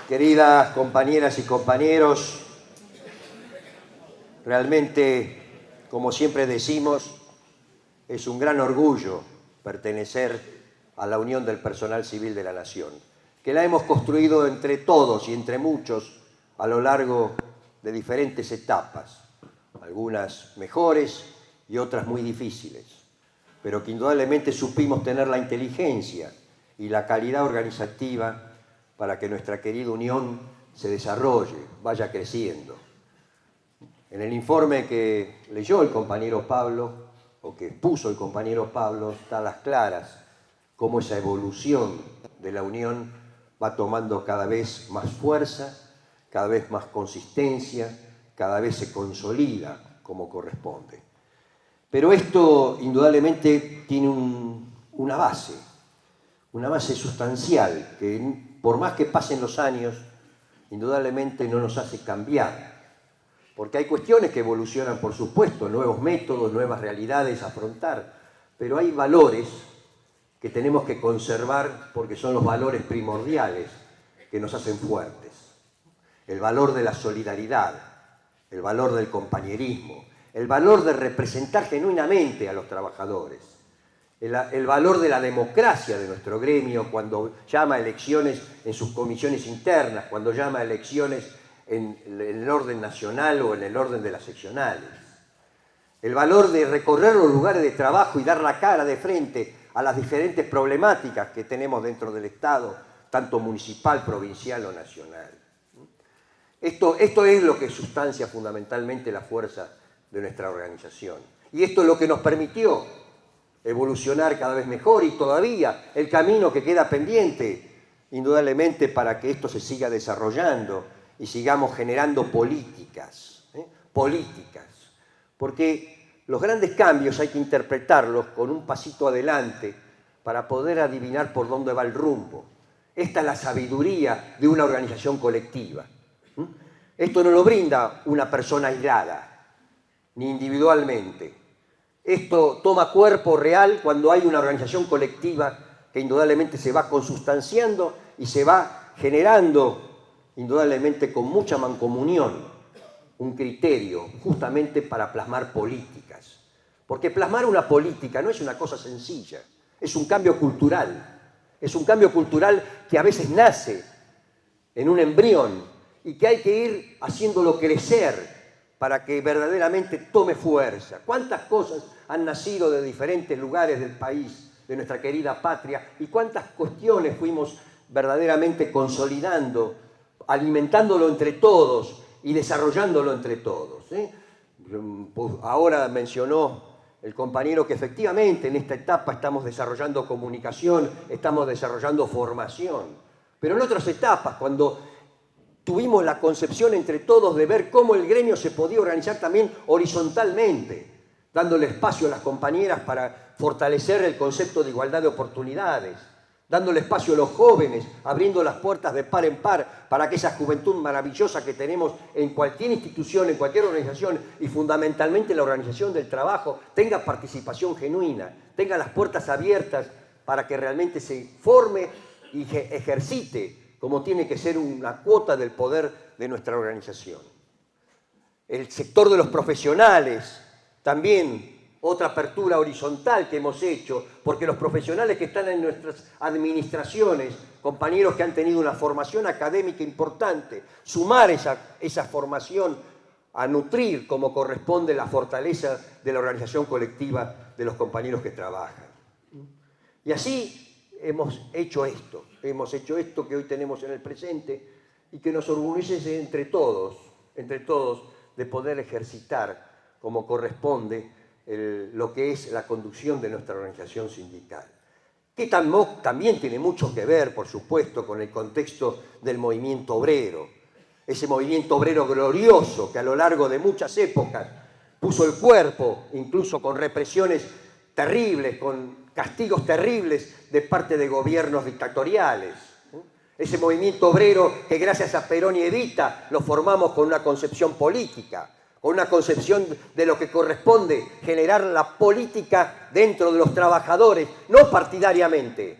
Queridas compañeras y compañeros, realmente, como siempre decimos, es un gran orgullo pertenecer a la Unión del Personal Civil de la Nación, que la hemos construido entre todos y entre muchos a lo largo de diferentes etapas, algunas mejores y otras muy difíciles, pero que indudablemente supimos tener la inteligencia y la calidad organizativa para que nuestra querida Unión se desarrolle, vaya creciendo. En el informe que leyó el compañero Pablo, o que expuso el compañero Pablo, está a las claras cómo esa evolución de la Unión va tomando cada vez más fuerza, cada vez más consistencia, cada vez se consolida como corresponde. Pero esto indudablemente tiene una base sustancial que por más que pasen los años, indudablemente no nos hace cambiar. Porque hay cuestiones que evolucionan, por supuesto, nuevos métodos, nuevas realidades a afrontar, pero hay valores que tenemos que conservar porque son los valores primordiales que nos hacen fuertes. El valor de la solidaridad, el valor del compañerismo, el valor de representar genuinamente a los trabajadores, el valor de la democracia de nuestro gremio cuando llama a elecciones en sus comisiones internas, cuando llama a elecciones en el orden nacional o en el orden de las seccionales. El valor de recorrer los lugares de trabajo y dar la cara de frente a las diferentes problemáticas que tenemos dentro del Estado, tanto municipal, provincial o nacional. Esto es lo que sustancia fundamentalmente la fuerza de nuestra organización. Y esto es lo que nos permitió evolucionar cada vez mejor y todavía el camino que queda pendiente, indudablemente, para que esto se siga desarrollando y sigamos generando políticas. Porque los grandes cambios hay que interpretarlos con un pasito adelante para poder adivinar por dónde va el rumbo. Esta es la sabiduría de una organización colectiva. Esto no lo brinda una persona aislada, ni individualmente. Esto toma cuerpo real cuando hay una organización colectiva que indudablemente se va consustanciando y se va generando, indudablemente con mucha mancomunión, un criterio justamente para plasmar políticas. Porque plasmar una política no es una cosa sencilla, es un cambio cultural. Es un cambio cultural que a veces nace en un embrión y que hay que ir haciéndolo crecer para que verdaderamente tome fuerza. ¿Cuántas cosas han nacido de diferentes lugares del país, de nuestra querida patria, y cuántas cuestiones fuimos verdaderamente consolidando, alimentándolo entre todos y desarrollándolo entre todos? Pues ahora mencionó el compañero que efectivamente en esta etapa estamos desarrollando comunicación, estamos desarrollando formación, pero en otras etapas, cuando tuvimos la concepción entre todos de ver cómo el gremio se podía organizar también horizontalmente, dándole espacio a las compañeras para fortalecer el concepto de igualdad de oportunidades, dándole espacio a los jóvenes, abriendo las puertas de par en par para que esa juventud maravillosa que tenemos en cualquier institución, en cualquier organización y fundamentalmente la organización del trabajo, tenga participación genuina, tenga las puertas abiertas para que realmente se forme y ejercite como tiene que ser una cuota del poder de nuestra organización. El sector de los profesionales, también otra apertura horizontal que hemos hecho, porque los profesionales que están en nuestras administraciones, compañeros que han tenido una formación académica importante, sumar esa formación a nutrir como corresponde la fortaleza de la organización colectiva de los compañeros que trabajan. Y así hemos hecho esto que hoy tenemos en el presente y que nos orgullece entre todos de poder ejercitar como corresponde lo que es la conducción de nuestra organización sindical, que también tiene mucho que ver, por supuesto, con el contexto del movimiento obrero, ese movimiento obrero glorioso que a lo largo de muchas épocas puso el cuerpo, incluso con represiones terribles, con castigos terribles de parte de gobiernos dictatoriales. Ese movimiento obrero que gracias a Perón y Evita lo formamos con una concepción política, con una concepción de lo que corresponde generar la política dentro de los trabajadores, no partidariamente,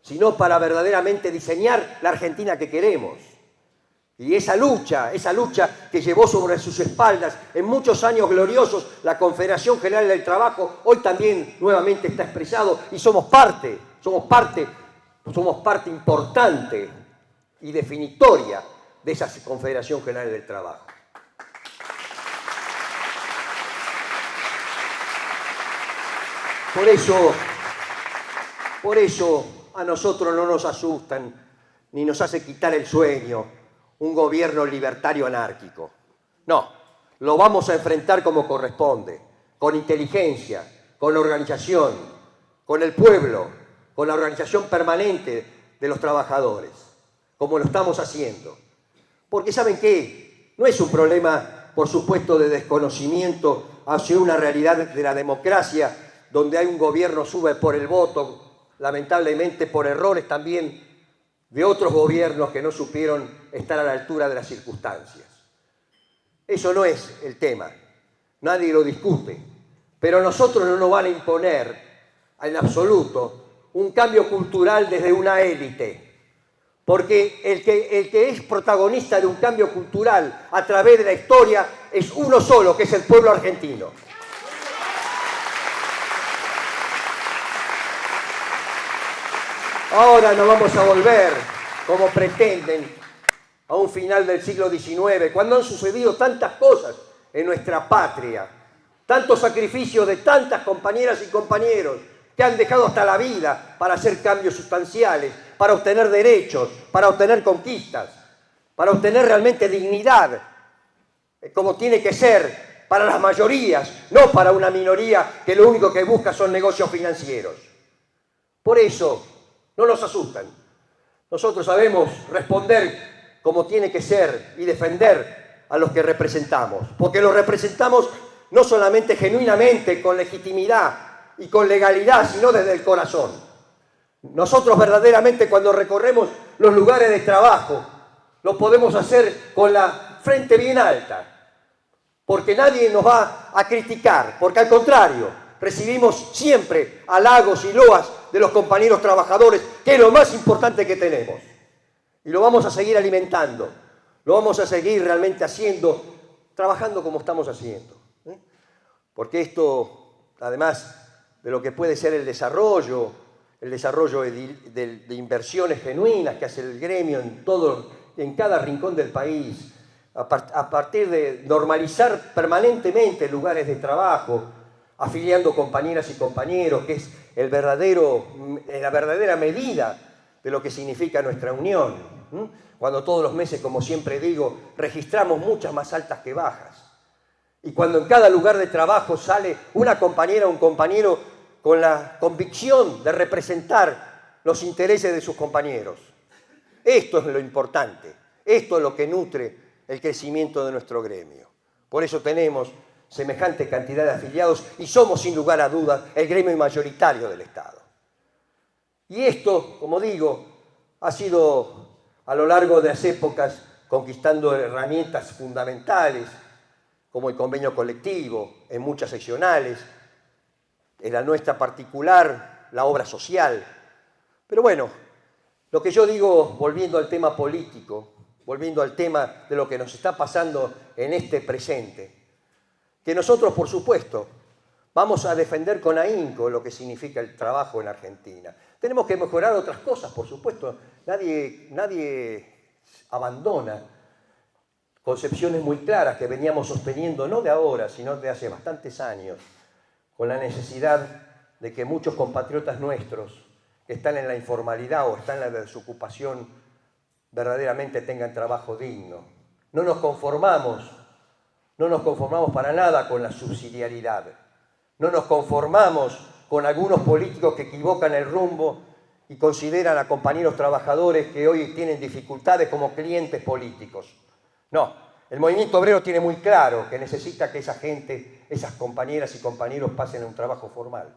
sino para verdaderamente diseñar la Argentina que queremos. Y esa lucha que llevó sobre sus espaldas en muchos años gloriosos la Confederación General del Trabajo, hoy también nuevamente está expresado y somos parte importante y definitoria de esa Confederación General del Trabajo. Por eso a nosotros no nos asustan ni nos hace quitar el sueño un gobierno libertario anárquico. No, lo vamos a enfrentar como corresponde, con inteligencia, con organización, con el pueblo, con la organización permanente de los trabajadores, como lo estamos haciendo. Porque ¿saben qué? No es un problema, por supuesto, de desconocimiento hacia una realidad de la democracia, donde hay un gobierno sube por el voto, lamentablemente por errores también de otros gobiernos que no supieron estar a la altura de las circunstancias. Eso no es el tema, nadie lo discute, pero nosotros no nos van a imponer en absoluto un cambio cultural desde una élite, porque el que es protagonista de un cambio cultural a través de la historia es uno solo, que es el pueblo argentino. Ahora no vamos a volver, como pretenden, a un final del siglo XIX, cuando han sucedido tantas cosas en nuestra patria, tantos sacrificios de tantas compañeras y compañeros que han dejado hasta la vida para hacer cambios sustanciales, para obtener derechos, para obtener conquistas, para obtener realmente dignidad, como tiene que ser para las mayorías, no para una minoría que lo único que busca son negocios financieros. Por eso, no nos asustan. Nosotros sabemos responder como tiene que ser y defender a los que representamos, porque los representamos no solamente genuinamente, con legitimidad y con legalidad, sino desde el corazón. Nosotros verdaderamente cuando recorremos los lugares de trabajo, lo podemos hacer con la frente bien alta, porque nadie nos va a criticar, porque al contrario, recibimos siempre halagos y loas de los compañeros trabajadores, que es lo más importante que tenemos. Y lo vamos a seguir alimentando, lo vamos a seguir realmente haciendo, trabajando como estamos haciendo. Porque esto, además de lo que puede ser el desarrollo de inversiones genuinas que hace el gremio en cada rincón del país, a partir de normalizar permanentemente lugares de trabajo, afiliando compañeras y compañeros, que es la verdadera medida de lo que significa nuestra unión. Cuando todos los meses, como siempre digo, registramos muchas más altas que bajas. Y cuando en cada lugar de trabajo sale una compañera o un compañero con la convicción de representar los intereses de sus compañeros. Esto es lo importante, esto es lo que nutre el crecimiento de nuestro gremio. Por eso tenemos semejante cantidad de afiliados y somos, sin lugar a dudas, el gremio mayoritario del Estado. Y esto, como digo, ha sido a lo largo de las épocas conquistando herramientas fundamentales, como el convenio colectivo, en muchas seccionales, en la nuestra particular, la obra social. Pero bueno, lo que yo digo, volviendo al tema político, volviendo al tema de lo que nos está pasando en este presente, que nosotros, por supuesto, vamos a defender con ahínco lo que significa el trabajo en Argentina. Tenemos que mejorar otras cosas, por supuesto. Nadie abandona concepciones muy claras que veníamos sosteniendo, no de ahora, sino de hace bastantes años, con la necesidad de que muchos compatriotas nuestros que están en la informalidad o están en la desocupación verdaderamente tengan trabajo digno. No nos conformamos para nada con la subsidiariedad. No nos conformamos con algunos políticos que equivocan el rumbo y consideran a compañeros trabajadores que hoy tienen dificultades como clientes políticos. No, el movimiento obrero tiene muy claro que necesita que esa gente, esas compañeras y compañeros pasen a un trabajo formal.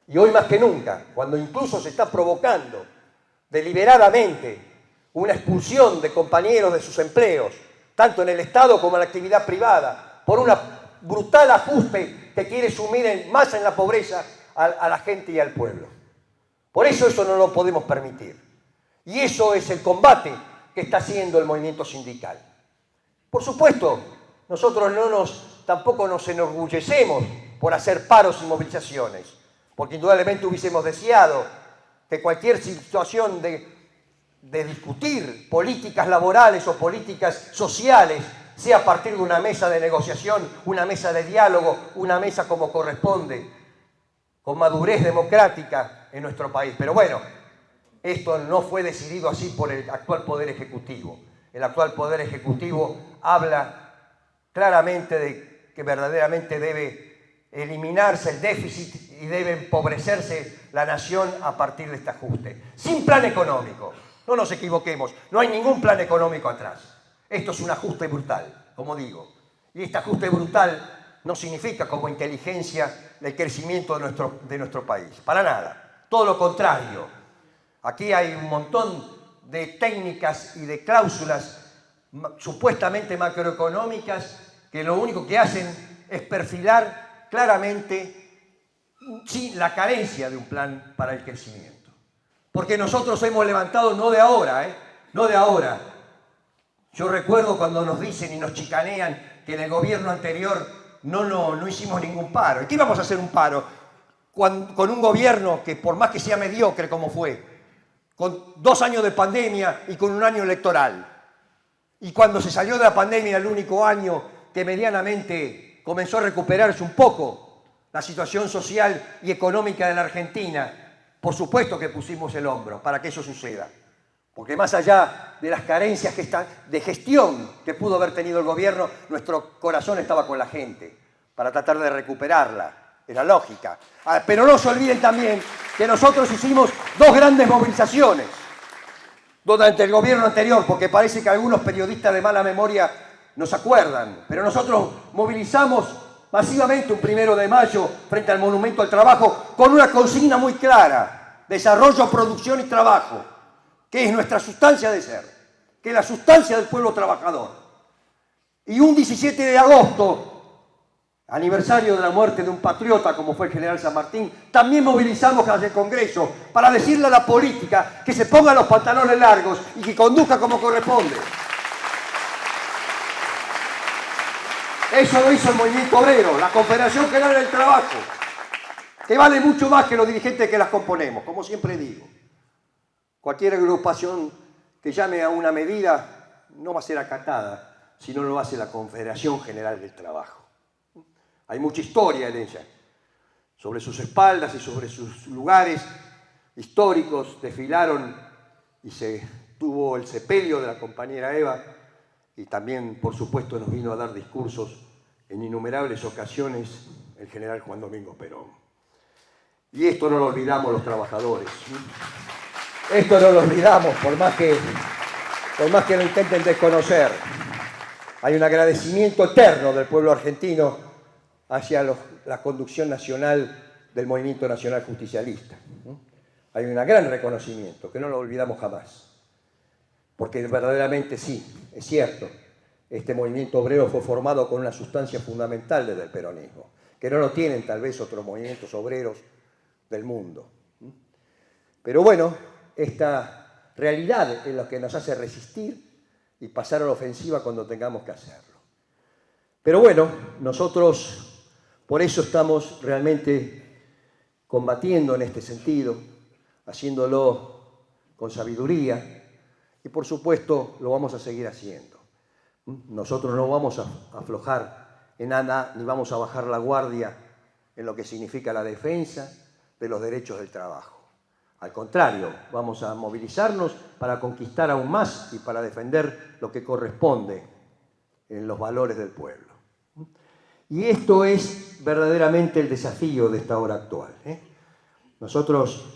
Y hoy más que nunca, cuando incluso se está provocando deliberadamente una expulsión de compañeros de sus empleos, tanto en el Estado como en la actividad privada, por un brutal ajuste que quiere sumir más en la pobreza a la gente y al pueblo. Por eso no lo podemos permitir. Y eso es el combate que está haciendo el movimiento sindical. Por supuesto, nosotros tampoco nos enorgullecemos por hacer paros y movilizaciones, porque indudablemente hubiésemos deseado que cualquier situación de discutir políticas laborales o políticas sociales sea a partir de una mesa de negociación, una mesa de diálogo, una mesa como corresponde, con madurez democrática en nuestro país. Pero bueno, esto no fue decidido así por el actual Poder Ejecutivo. El actual Poder Ejecutivo habla claramente de que verdaderamente debe eliminarse el déficit y debe empobrecerse la nación a partir de este ajuste. Sin plan económico. No nos equivoquemos, no hay ningún plan económico atrás. Esto es un ajuste brutal, como digo. Y este ajuste brutal no significa como inteligencia el crecimiento de nuestro país. Para nada. Todo lo contrario. Aquí hay un montón de técnicas y de cláusulas supuestamente macroeconómicas que lo único que hacen es perfilar claramente la carencia de un plan para el crecimiento. Porque nosotros hemos levantado, no de ahora, no de ahora. Yo recuerdo cuando nos dicen y nos chicanean que en el gobierno anterior no hicimos ningún paro. ¿Y qué íbamos a hacer un paro? Con un gobierno que por más que sea mediocre como fue, con 2 años de pandemia y con un año electoral. Y cuando se salió de la pandemia, el único año que medianamente comenzó a recuperarse un poco la situación social y económica de la Argentina, por supuesto que pusimos el hombro para que eso suceda. Porque más allá de las carencias de gestión que pudo haber tenido el gobierno, nuestro corazón estaba con la gente para tratar de recuperarla. Era lógica. Pero no se olviden también que nosotros hicimos 2 grandes movilizaciones durante el gobierno anterior, porque parece que algunos periodistas de mala memoria no se acuerdan, pero nosotros movilizamos masivamente un 1 de mayo frente al Monumento al Trabajo con una consigna muy clara: desarrollo, producción y trabajo, que es nuestra sustancia de ser, que es la sustancia del pueblo trabajador. Y un 17 de agosto, aniversario de la muerte de un patriota como fue el general San Martín, también movilizamos hacia el Congreso para decirle a la política que se ponga los pantalones largos y que conduzca como corresponde. Eso lo hizo el movimiento obrero, la Confederación General del Trabajo, que vale mucho más que los dirigentes que las componemos, como siempre digo. Cualquier agrupación que llame a una medida no va a ser acatada si no lo hace la Confederación General del Trabajo. Hay mucha historia en ella. Sobre sus espaldas y sobre sus lugares históricos desfilaron y se tuvo el sepelio de la compañera Eva, y también, por supuesto, nos vino a dar discursos en innumerables ocasiones el general Juan Domingo Perón. Y esto no lo olvidamos los trabajadores. Esto no lo olvidamos, por más que lo intenten desconocer. Hay un agradecimiento eterno del pueblo argentino hacia la conducción nacional del Movimiento Nacional Justicialista. Hay un gran reconocimiento, que no lo olvidamos jamás. Porque verdaderamente sí, es cierto, este movimiento obrero fue formado con una sustancia fundamental desde el peronismo, que no lo tienen tal vez otros movimientos obreros del mundo. Pero bueno, esta realidad es lo que nos hace resistir y pasar a la ofensiva cuando tengamos que hacerlo. Pero bueno, nosotros por eso estamos realmente combatiendo en este sentido, haciéndolo con sabiduría, y por supuesto lo vamos a seguir haciendo. Nosotros no vamos a aflojar en nada, ni vamos a bajar la guardia en lo que significa la defensa de los derechos del trabajo. Al contrario, vamos a movilizarnos para conquistar aún más y para defender lo que corresponde en los valores del pueblo. Y esto es verdaderamente el desafío de esta hora actual. Nosotros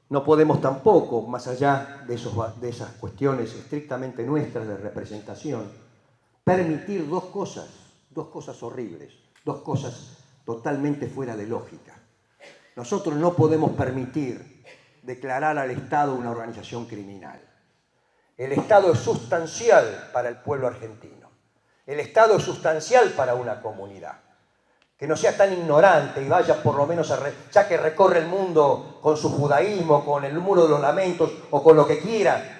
no podemos tampoco, más allá de esas cuestiones estrictamente nuestras de representación, permitir dos cosas horribles, 2 cosas totalmente fuera de lógica. Nosotros no podemos permitir declarar al Estado una organización criminal. El Estado es sustancial para el pueblo argentino. El Estado es sustancial para una comunidad. Que no sea tan ignorante y vaya por lo menos, ya que recorre el mundo con su judaísmo, con el muro de los lamentos o con lo que quiera,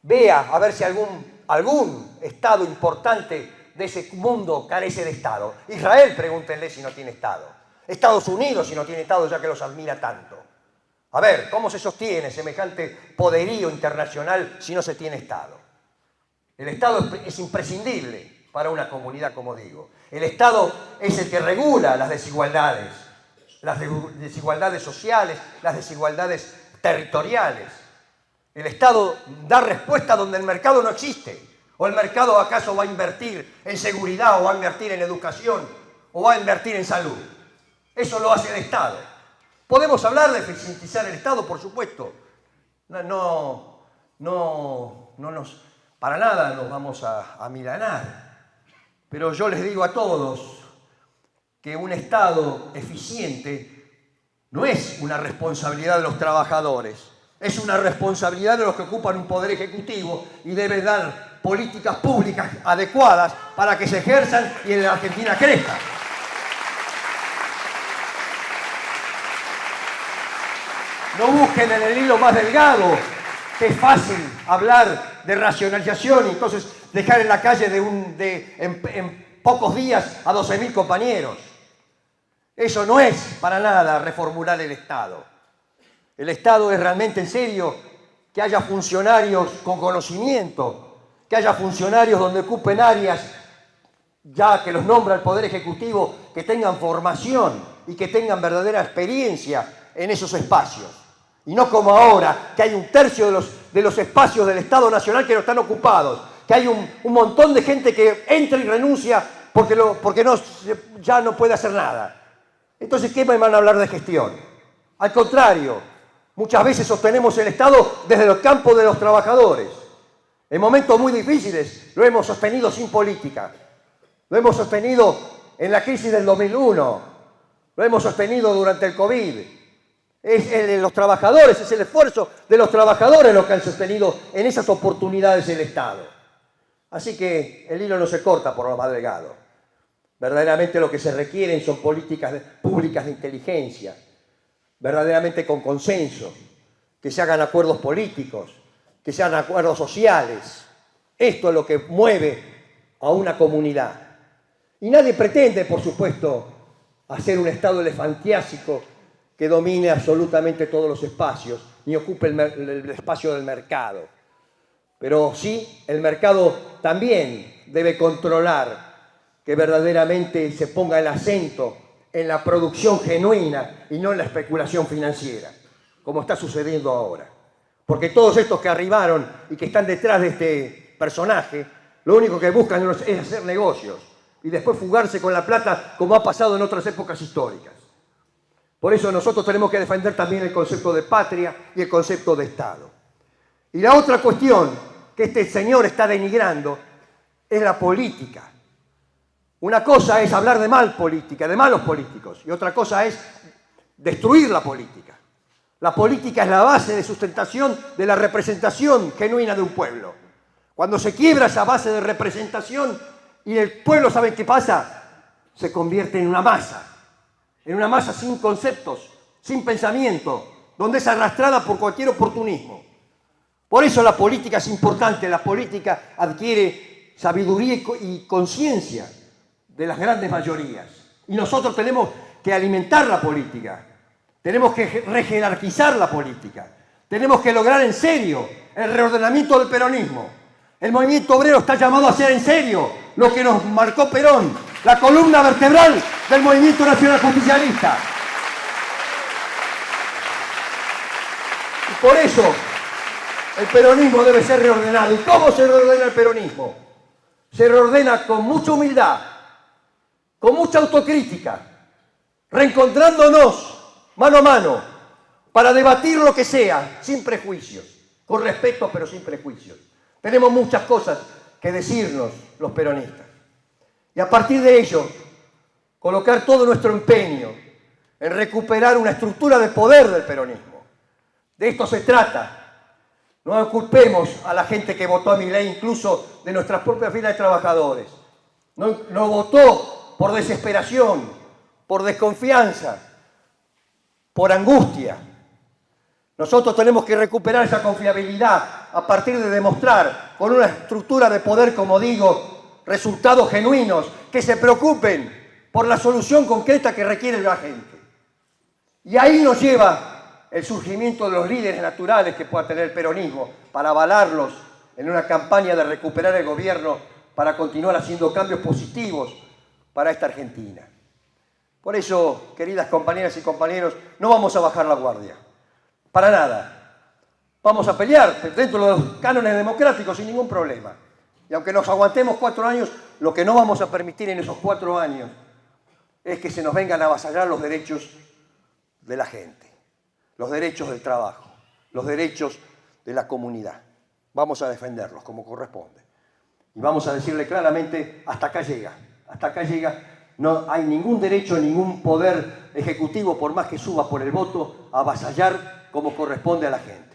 vea a ver si algún Estado importante de ese mundo carece de Estado. Israel, pregúntenle si no tiene Estado. Estados Unidos si no tiene Estado, ya que los admira tanto. A ver, ¿cómo se sostiene semejante poderío internacional si no se tiene Estado? El Estado es imprescindible para una comunidad, como digo. El Estado es el que regula las desigualdades sociales, las desigualdades territoriales. El Estado da respuesta donde el mercado no existe. ¿O el mercado acaso va a invertir en seguridad, o va a invertir en educación, o va a invertir en salud? Eso lo hace el Estado. Podemos hablar de eficientizar el Estado, por supuesto. Para nada nos vamos a milanar. Pero yo les digo a todos que un Estado eficiente no es una responsabilidad de los trabajadores, es una responsabilidad de los que ocupan un poder ejecutivo y debe dar políticas públicas adecuadas para que se ejerzan y en la Argentina crezca. No busquen en el hilo más delgado, que es fácil hablar de racionalización y entonces dejar en la calle en pocos días a 12.000 compañeros. Eso no es para nada reformular el Estado. El Estado es realmente, en serio, que haya funcionarios con conocimiento, que haya funcionarios donde ocupen áreas, ya que los nombra el Poder Ejecutivo, que tengan formación y que tengan verdadera experiencia en esos espacios. Y no como ahora, que hay un tercio de los espacios del Estado Nacional que no están ocupados, que hay un montón de gente que entra y renuncia porque ya no puede hacer nada. Entonces, ¿qué me van a hablar de gestión? Al contrario, muchas veces sostenemos el Estado desde el campo de los trabajadores. En momentos muy difíciles lo hemos sostenido sin política. Lo hemos sostenido en la crisis del 2001. Lo hemos sostenido durante el COVID. Es el esfuerzo de los trabajadores lo que han sostenido en esas oportunidades el Estado. Así que el hilo no se corta por lo más delgado. Verdaderamente lo que se requieren son políticas públicas de inteligencia, verdaderamente con consenso, que se hagan acuerdos políticos, que se hagan acuerdos sociales. Esto es lo que mueve a una comunidad. Y nadie pretende, por supuesto, hacer un Estado elefantiásico que domine absolutamente todos los espacios, ni ocupe el espacio del mercado. Pero sí, el mercado también debe controlar que verdaderamente se ponga el acento en la producción genuina y no en la especulación financiera, como está sucediendo ahora. Porque todos estos que arribaron y que están detrás de este personaje, lo único que buscan es hacer negocios y después fugarse con la plata, como ha pasado en otras épocas históricas. Por eso nosotros tenemos que defender también el concepto de patria y el concepto de Estado. Y la otra cuestión que este señor está denigrando es la política. Una cosa es hablar de mal política, de malos políticos, y otra cosa es destruir la política. La política es la base de sustentación de la representación genuina de un pueblo. Cuando se quiebra esa base de representación y el pueblo, ¿sabe qué pasa? Se convierte en una masa sin conceptos, sin pensamiento, donde es arrastrada por cualquier oportunismo. Por eso la política es importante, la política adquiere sabiduría y conciencia de las grandes mayorías. Y nosotros tenemos que alimentar la política, tenemos que rejerarquizar la política, tenemos que lograr en serio el reordenamiento del peronismo. El movimiento obrero está llamado a hacer en serio lo que nos marcó Perón, la columna vertebral del movimiento nacional justicialista. Y por eso el peronismo debe ser reordenado. ¿Y cómo se reordena el peronismo? Se reordena con mucha humildad, con mucha autocrítica, reencontrándonos mano a mano para debatir lo que sea, sin prejuicios, con respeto pero sin prejuicios. Tenemos muchas cosas que decirnos los peronistas. Y a partir de ello, colocar todo nuestro empeño en recuperar una estructura de poder del peronismo. De esto se trata. No culpemos a la gente que votó a Milei, incluso de nuestras propias filas de trabajadores. No votó por desesperación, por desconfianza, por angustia. Nosotros tenemos que recuperar esa confiabilidad a partir de demostrar con una estructura de poder, como digo, resultados genuinos, que se preocupen por la solución concreta que requiere la gente. Y ahí nos lleva el surgimiento de los líderes naturales que pueda tener el peronismo, para avalarlos en una campaña de recuperar el gobierno, para continuar haciendo cambios positivos para esta Argentina. Por eso, queridas compañeras y compañeros, no vamos a bajar la guardia, para nada. Vamos a pelear dentro de los cánones democráticos sin ningún problema. Y aunque nos aguantemos 4 años, lo que no vamos a permitir en esos 4 años es que se nos vengan a avasallar los derechos de la gente, los derechos del trabajo, los derechos de la comunidad. Vamos a defenderlos como corresponde. Y vamos a decirle claramente, hasta acá llega, hasta acá llega. No hay ningún derecho, ningún poder ejecutivo, por más que suba por el voto, a avasallar como corresponde a la gente.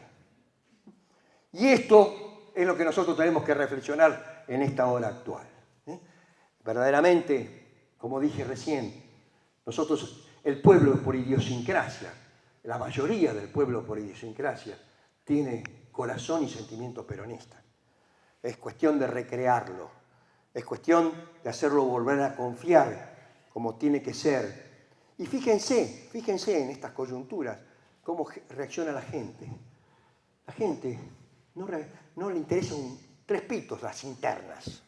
Y esto es lo que nosotros tenemos que reflexionar en esta hora actual. Verdaderamente, como dije recién, nosotros, el pueblo por idiosincrasia, la mayoría del pueblo por idiosincrasia, tiene corazón y sentimiento peronista. Es cuestión de recrearlo, es cuestión de hacerlo volver a confiar como tiene que ser. Y fíjense en estas coyunturas, cómo reacciona la gente. La gente no le interesan 3 pitos las internas.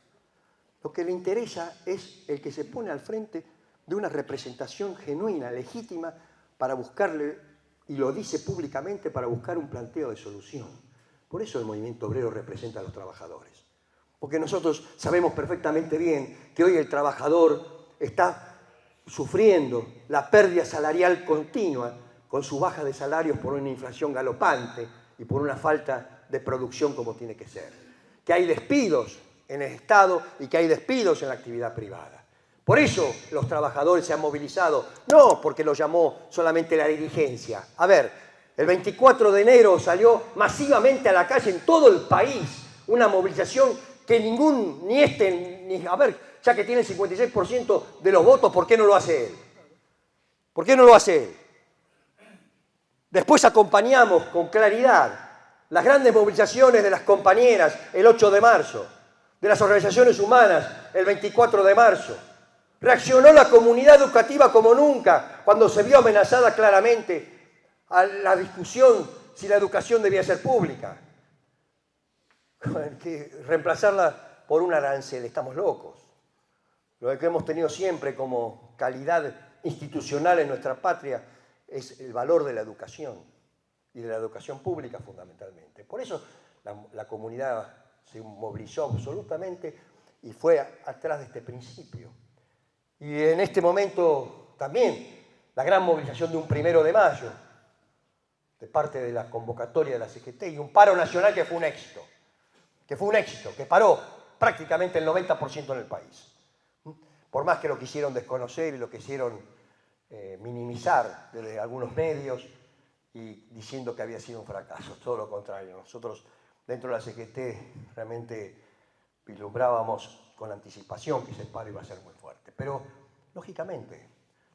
Lo que le interesa es el que se pone al frente de una representación genuina, legítima, para buscarle, y lo dice públicamente, para buscar un planteo de solución. Por eso el movimiento obrero representa a los trabajadores. Porque nosotros sabemos perfectamente bien que hoy el trabajador está sufriendo la pérdida salarial continua con su baja de salarios por una inflación galopante y por una falta de producción como tiene que ser. Que hay despidos en el Estado y que hay despidos en la actividad privada. Por eso los trabajadores se han movilizado, no porque lo llamó solamente la dirigencia. A ver, el 24 de enero salió masivamente a la calle en todo el país una movilización que a ver, ya que tiene el 56% de los votos, ¿por qué no lo hace él? ¿Por qué no lo hace él? Después acompañamos con claridad las grandes movilizaciones de las compañeras el 8 de marzo, de las organizaciones humanas el 24 de marzo. Reaccionó la comunidad educativa como nunca cuando se vio amenazada claramente a la discusión si la educación debía ser pública. Que reemplazarla por un arancel, estamos locos. Lo que hemos tenido siempre como calidad institucional en nuestra patria es el valor de la educación y de la educación pública fundamentalmente. Por eso la comunidad se movilizó absolutamente y fue atrás de este principio. Y en este momento también la gran movilización de un 1 de mayo de parte de la convocatoria de la CGT y un paro nacional que fue un éxito, que paró prácticamente el 90% en el país. Por más que lo quisieron desconocer y lo quisieron minimizar desde algunos medios y diciendo que había sido un fracaso, todo lo contrario. Nosotros dentro de la CGT realmente vislumbrábamos con anticipación que ese paro iba a ser muy fuerte. Pero, lógicamente,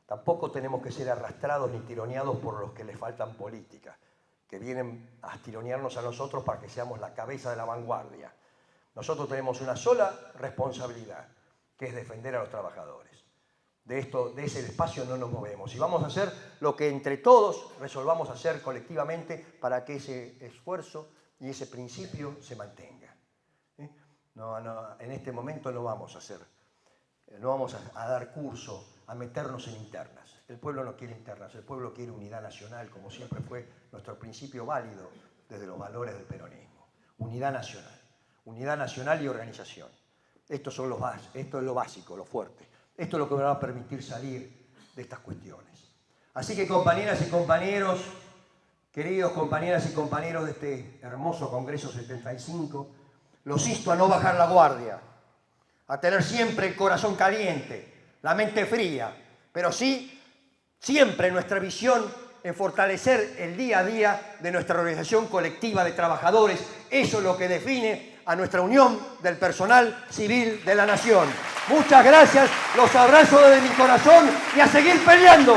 tampoco tenemos que ser arrastrados ni tironeados por los que les faltan política, que vienen a tironearnos a nosotros para que seamos la cabeza de la vanguardia. Nosotros tenemos una sola responsabilidad, que es defender a los trabajadores. De ese espacio no nos movemos y vamos a hacer lo que entre todos resolvamos hacer colectivamente para que ese esfuerzo y ese principio se mantenga. En este momento no vamos a dar curso a meternos en internas. El pueblo no quiere internas, el pueblo quiere unidad nacional, como siempre fue nuestro principio válido desde los valores del peronismo. Unidad nacional y organización. Esto es lo básico, lo fuerte. Esto es lo que me va a permitir salir de estas cuestiones. Así que, compañeras y compañeros, queridos compañeras y compañeros de este hermoso Congreso 75, los insto a no bajar la guardia, a tener siempre el corazón caliente, la mente fría, pero sí siempre nuestra visión en fortalecer el día a día de nuestra organización colectiva de trabajadores. Eso es lo que define a nuestra unión del personal civil de la nación. Muchas gracias, los abrazo desde mi corazón y a seguir peleando.